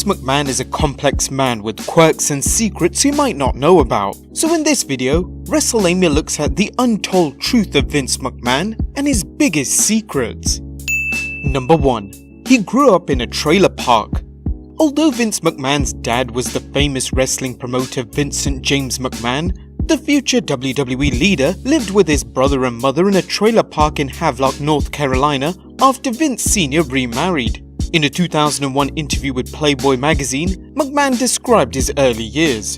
McMahon is a complex man with quirks and secrets you might not know about. So in this video, WrestleMania looks at the untold truth of Vince McMahon and his biggest secrets. Number 1. He grew up in a trailer park. Although Vince McMahon's dad was the famous wrestling promoter Vincent James McMahon, the future WWE leader lived with his brother and mother in a trailer park in Havelock, North Carolina after Vince Sr. remarried. In a 2001 interview with Playboy magazine, McMahon described his early years.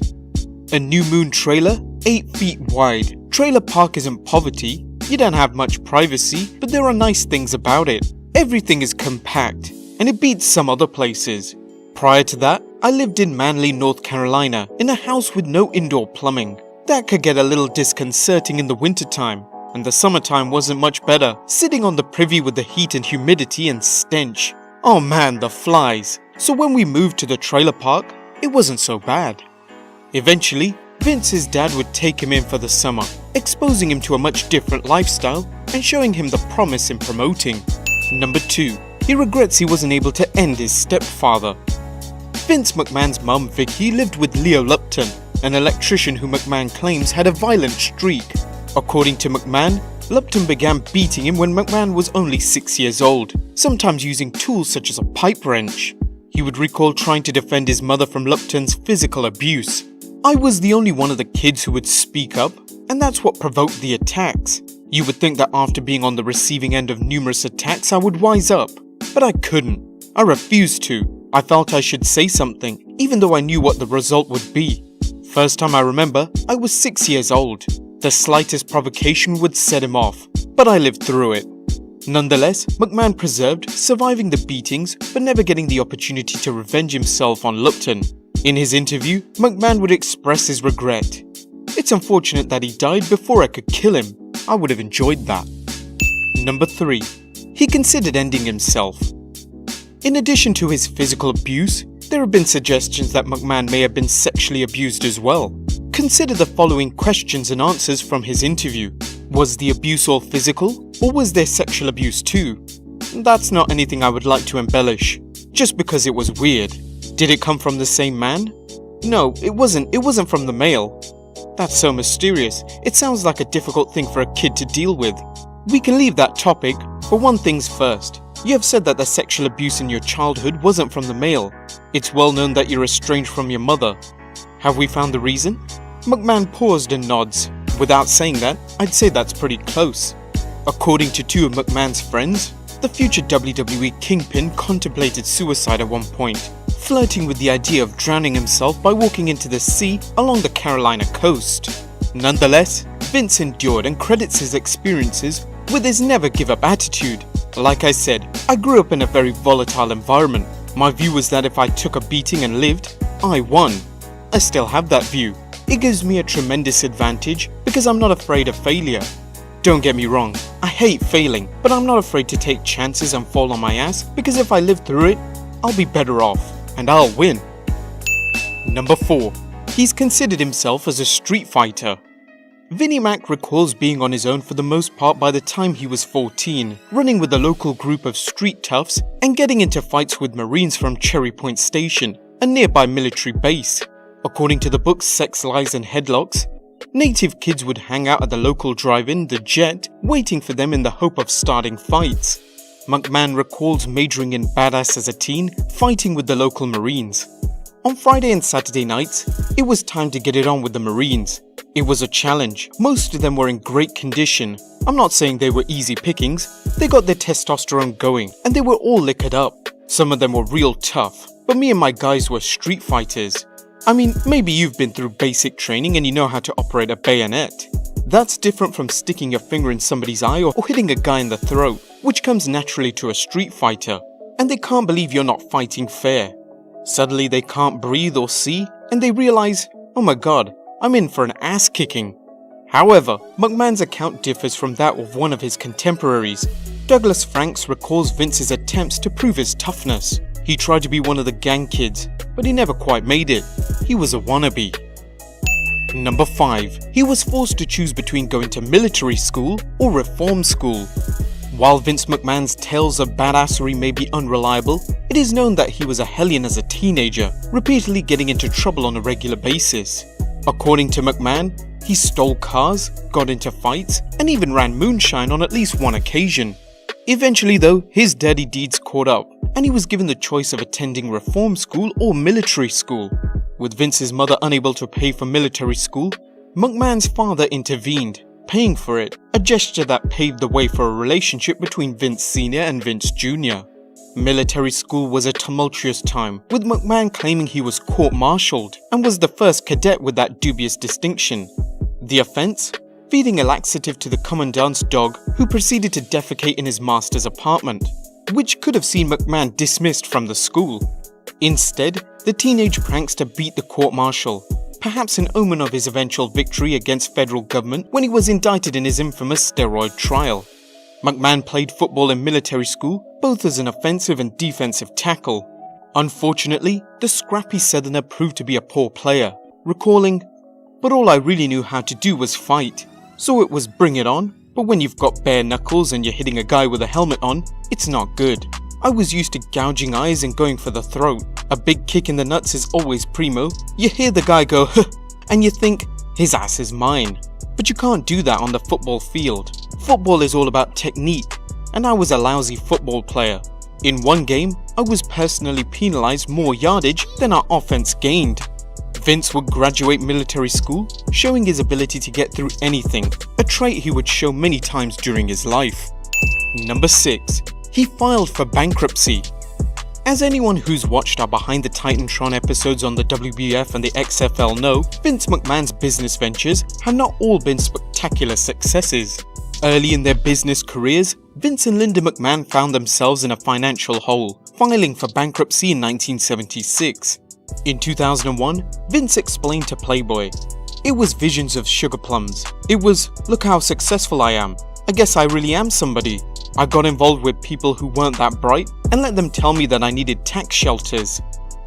A New Moon trailer, 8 feet wide. Trailer park isn't poverty, you don't have much privacy, but there are nice things about it. Everything is compact, and it beats some other places. Prior to that, I lived in Manly, North Carolina, in a house with no indoor plumbing. That could get a little disconcerting in the wintertime, and the summertime wasn't much better, sitting on the privy with the heat and humidity and stench. Oh man, the flies. So when we moved to the trailer park, it wasn't so bad. Eventually, Vince's dad would take him in for the summer, exposing him to a much different lifestyle and showing him the promise in promoting. Number 2. He regrets he wasn't able to end his stepfather. Vince McMahon's mum Vicky lived with Leo Lupton, an electrician who McMahon claims had a violent streak. According to McMahon, Lupton began beating him when McMahon was only 6 years old, sometimes using tools such as a pipe wrench. He would recall trying to defend his mother from Lupton's physical abuse. I was the only one of the kids who would speak up, and that's what provoked the attacks. You would think that after being on the receiving end of numerous attacks I would wise up, but I couldn't. I refused to. I felt I should say something, even though I knew what the result would be. First time I remember, I was 6 years old. The slightest provocation would set him off, but I lived through it. Nonetheless, McMahon persevered, surviving the beatings but never getting the opportunity to revenge himself on Lupton. In his interview, McMahon would express his regret. It's unfortunate that he died before I could kill him. I would have enjoyed that. Number 3. He considered ending himself. In addition to his physical abuse, there have been suggestions that McMahon may have been sexually abused as well. Consider the following questions and answers from his interview. Was the abuse all physical, or was there sexual abuse too? That's not anything I would like to embellish, just because it was weird. Did it come from the same man? No, it wasn't from the male. That's so mysterious, it sounds like a difficult thing for a kid to deal with. We can leave that topic, but one thing's first. You have said that the sexual abuse in your childhood wasn't from the male. It's well known that you're estranged from your mother. Have we found the reason? McMahon paused and nods. Without saying that, I'd say that's pretty close. According to 2 of McMahon's friends, the future WWE Kingpin contemplated suicide at one point, flirting with the idea of drowning himself by walking into the sea along the Carolina coast. Nonetheless, Vince endured and credits his experiences with his never-give-up attitude. Like I said, I grew up in a very volatile environment. My view was that if I took a beating and lived, I won. I still have that view. It gives me a tremendous advantage because I'm not afraid of failure. Don't get me wrong, I hate failing, but I'm not afraid to take chances and fall on my ass because if I live through it, I'll be better off and I'll win. Number 4. He's considered himself as a street fighter. Vinnie Mac recalls being on his own for the most part by the time he was 14, running with a local group of street toughs and getting into fights with Marines from Cherry Point Station, a nearby military base. According to the book Sex, Lies and Headlocks, native kids would hang out at the local drive-in, The Jet, waiting for them in the hope of starting fights. McMahon recalls majoring in badass as a teen, fighting with the local Marines. On Friday and Saturday nights, it was time to get it on with the Marines. It was a challenge. Most of them were in great condition. I'm not saying they were easy pickings. They got their testosterone going and they were all liquored up. Some of them were real tough, but me and my guys were street fighters. I mean, maybe you've been through basic training and you know how to operate a bayonet. That's different from sticking your finger in somebody's eye or hitting a guy in the throat, which comes naturally to a street fighter. And they can't believe you're not fighting fair. Suddenly they can't breathe or see, and they realize, oh my god, I'm in for an ass kicking. However, McMahon's account differs from that of one of his contemporaries. Douglas Franks recalls Vince's attempts to prove his toughness. He tried to be one of the gang kids, but he never quite made it. He was a wannabe. Number 5. He was forced to choose between going to military school or reform school. While Vince McMahon's tales of badassery may be unreliable, it is known that he was a hellion as a teenager, repeatedly getting into trouble on a regular basis. According to McMahon, he stole cars, got into fights, and even ran moonshine on at least one occasion. Eventually though, his dirty deeds caught up, and he was given the choice of attending reform school or military school. With Vince's mother unable to pay for military school, McMahon's father intervened, paying for it, a gesture that paved the way for a relationship between Vince Sr. and Vince Jr. Military school was a tumultuous time, with McMahon claiming he was court-martialed and was the first cadet with that dubious distinction. The offense? Feeding a laxative to the commandant's dog, who proceeded to defecate in his master's apartment, which could have seen McMahon dismissed from the school. Instead, the teenage prankster beat the court-martial, perhaps an omen of his eventual victory against federal government when he was indicted in his infamous steroid trial. McMahon played football in military school, both as an offensive and defensive tackle. Unfortunately, the scrappy Southerner proved to be a poor player, recalling, "But all I really knew how to do was fight. So it was bring it on, but when you've got bare knuckles and you're hitting a guy with a helmet on, it's not good. I was used to gouging eyes and going for the throat. A big kick in the nuts is always primo. You hear the guy go, huh, and you think, his ass is mine. But you can't do that on the football field. Football is all about technique, and I was a lousy football player. In one game, I was personally penalized more yardage than our offense gained." Vince would graduate military school, showing his ability to get through anything, a trait he would show many times during his life. Number 6. He filed for bankruptcy. As anyone who's watched our Behind the Titantron episodes on the WBF and the XFL know, Vince McMahon's business ventures have not all been spectacular successes. Early in their business careers, Vince and Linda McMahon found themselves in a financial hole, filing for bankruptcy in 1976. In 2001, Vince explained to Playboy, "It was visions of sugar plums. It was, look how successful I am. I guess I really am somebody. I got involved with people who weren't that bright and let them tell me that I needed tax shelters.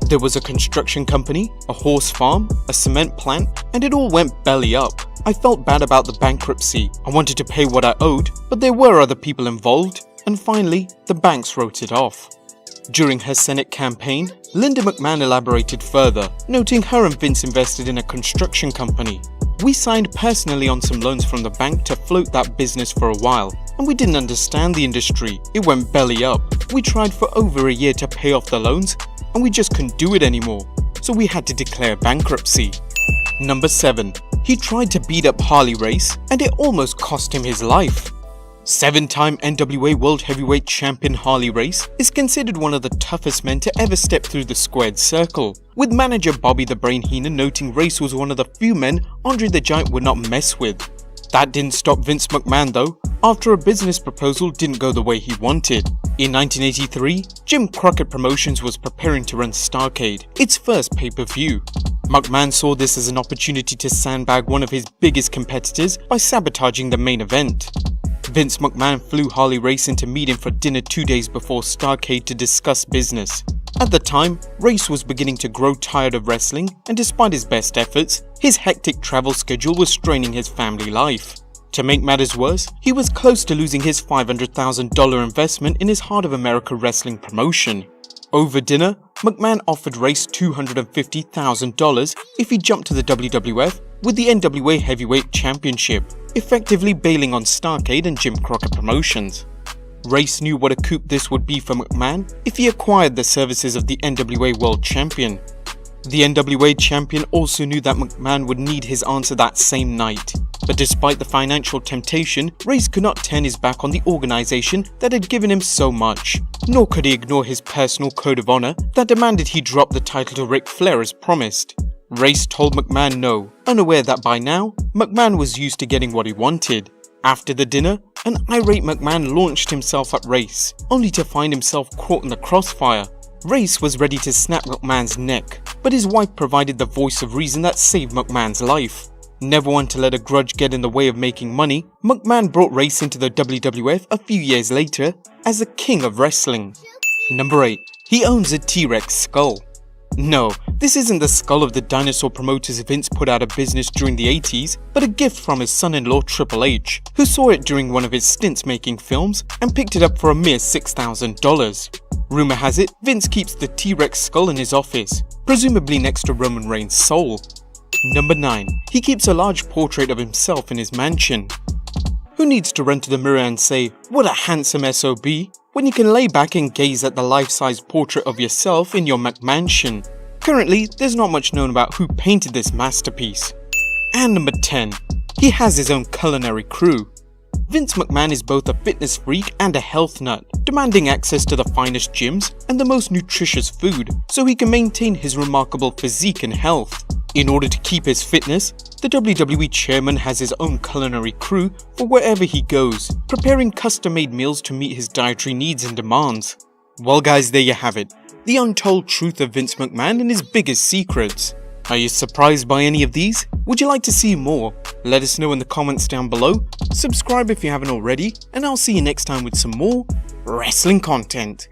There was a construction company, a horse farm, a cement plant, and it all went belly up. I felt bad about the bankruptcy. I wanted to pay what I owed, but there were other people involved, and finally, the banks wrote it off." During her Senate campaign, Linda McMahon elaborated further, noting her and Vince invested in a construction company. "We signed personally on some loans from the bank to float that business for a while, and we didn't understand the industry. It went belly up. We tried for over a year to pay off the loans, and we just couldn't do it anymore, so we had to declare bankruptcy." Number 7. He tried to beat up Harley Race, and it almost cost him his life. 7-time NWA World Heavyweight Champion Harley Race is considered one of the toughest men to ever step through the squared circle, with manager Bobby the Brain Heenan noting Race was one of the few men Andre the Giant would not mess with. That didn't stop Vince McMahon though, after a business proposal didn't go the way he wanted. In 1983, Jim Crockett Promotions was preparing to run Starrcade, its first pay-per-view. McMahon saw this as an opportunity to sandbag one of his biggest competitors by sabotaging the main event. Vince McMahon flew Harley Race in to meet him for dinner 2 days before Starrcade to discuss business. At the time, Race was beginning to grow tired of wrestling, and despite his best efforts, his hectic travel schedule was straining his family life. To make matters worse, he was close to losing his $500,000 investment in his Heart of America wrestling promotion. Over dinner, McMahon offered Race $250,000 if he jumped to the WWF with the NWA Heavyweight Championship, effectively bailing on Starrcade and Jim Crockett Promotions. Race knew what a coup this would be for McMahon if he acquired the services of the NWA World Champion. The NWA Champion also knew that McMahon would need his answer that same night. But despite the financial temptation, Race could not turn his back on the organization that had given him so much, nor could he ignore his personal code of honor that demanded he drop the title to Ric Flair as promised. Race told McMahon no, unaware that by now, McMahon was used to getting what he wanted. After the dinner, an irate McMahon launched himself at Race, only to find himself caught in the crossfire. Race was ready to snap McMahon's neck, but his wife provided the voice of reason that saved McMahon's life. Never one to let a grudge get in the way of making money, McMahon brought Race into the WWF a few years later as the king of wrestling. Number 8. He owns a T-Rex skull. No, this isn't the skull of the dinosaur promoters Vince put out of business during the 80s, but a gift from his son-in-law Triple H, who saw it during one of his stints making films and picked it up for a mere $6,000. Rumor has it, Vince keeps the T-Rex skull in his office, presumably next to Roman Reigns' soul. Number 9. He keeps a large portrait of himself in his mansion. Who needs to run to the mirror and say, "What a handsome SOB," when you can lay back and gaze at the life-size portrait of yourself in your McMansion? Currently, there's not much known about who painted this masterpiece. And number 10. He has his own culinary crew. Vince McMahon is both a fitness freak and a health nut, demanding access to the finest gyms and the most nutritious food so he can maintain his remarkable physique and health. In order to keep his fitness, the WWE chairman has his own culinary crew for wherever he goes, preparing custom-made meals to meet his dietary needs and demands. Well guys, there you have it, the untold truth of Vince McMahon and his biggest secrets. Are you surprised by any of these? Would you like to see more? Let us know in the comments down below, subscribe if you haven't already, and I'll see you next time with some more wrestling content.